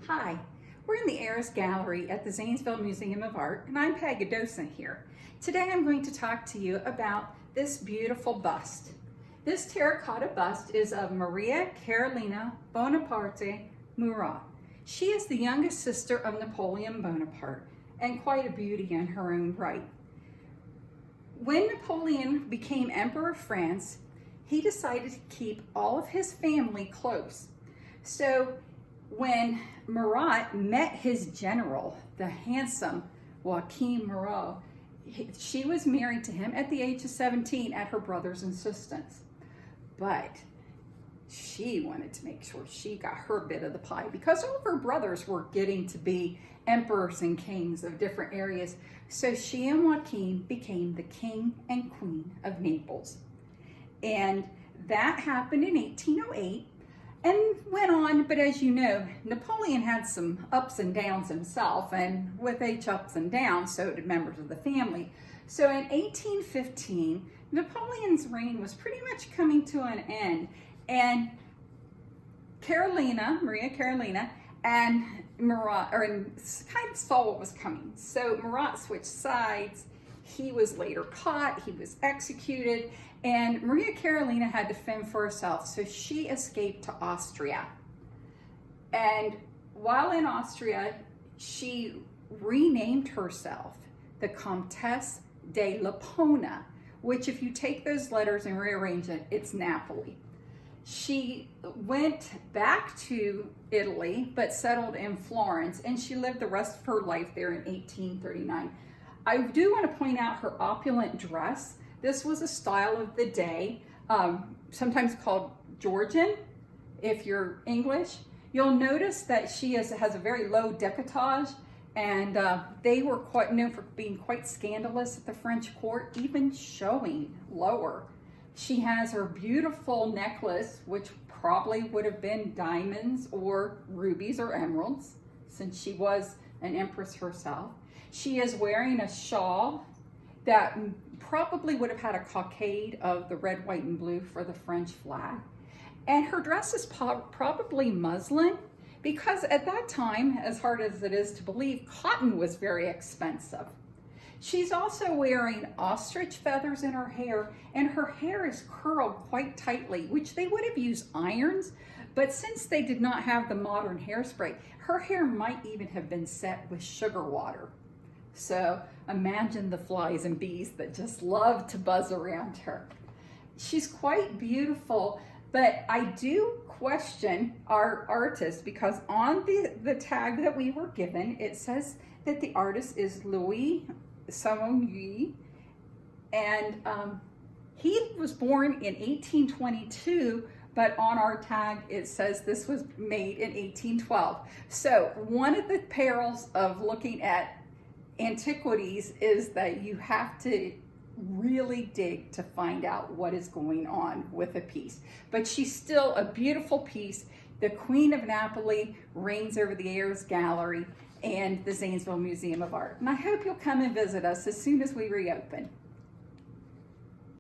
Hi, we're in the Ayers Gallery at the Zanesville Museum of Art, and I'm Peg, a docent here. Today I'm going to talk to you about this beautiful bust. This terracotta bust is of Maria Carolina Bonaparte Murat. She is the youngest sister of Napoleon Bonaparte, and quite a beauty in her own right. When Napoleon became Emperor of France, he decided to keep all of his family close. So when Murat met his general, the handsome Joachim Murat, she was married to him at the age of 17 at her brother's insistence. But she wanted to make sure she got her bit of the pie because all of her brothers were getting to be emperors and kings of different areas. So she and Joachim became the king and queen of Naples. And that happened in 1808 and went on, but as you know, Napoleon had some ups and downs himself, and with each ups and downs, so did members of the family. So in 1815, Napoleon's reign was pretty much coming to an end, and Maria Carolina, and Murat kind of saw what was coming. So Murat switched sides. He was later caught, he was executed, and Maria Carolina had to fend for herself, so she escaped to Austria. And while in Austria, she renamed herself the Comtesse de Lapona, which if you take those letters and rearrange it, it's Napoli. She went back to Italy, but settled in Florence, and she lived the rest of her life there in 1839. I do want to point out her opulent dress. This was a style of the day, sometimes called Georgian, if you're English. You'll notice that she has a very low decolletage, and they were quite known for being quite scandalous at the French court, even showing lower. She has her beautiful necklace, which probably would have been diamonds or rubies or emeralds, since she was an empress herself. She is wearing a shawl that probably would have had a cockade of the red, white, and blue for the French flag. And her dress is probably muslin, because at that time, as hard as it is to believe, cotton was very expensive. She's also wearing ostrich feathers in her hair, and her hair is curled quite tightly, which they would have used irons, but since they did not have the modern hairspray, her hair might even have been set with sugar water. So imagine the flies and bees that just love to buzz around her. She's quite beautiful, but I do question our artist because on the tag that we were given, it says that the artist is Louis Savigny, and he was born in 1822, but on our tag it says this was made in 1812. So one of the perils of looking at antiquities is that you have to really dig to find out what is going on with a piece. But she's still a beautiful piece. The Queen of Napoli reigns over the Ayers Gallery and the Zanesville Museum of Art. And I hope you'll come and visit us as soon as we reopen.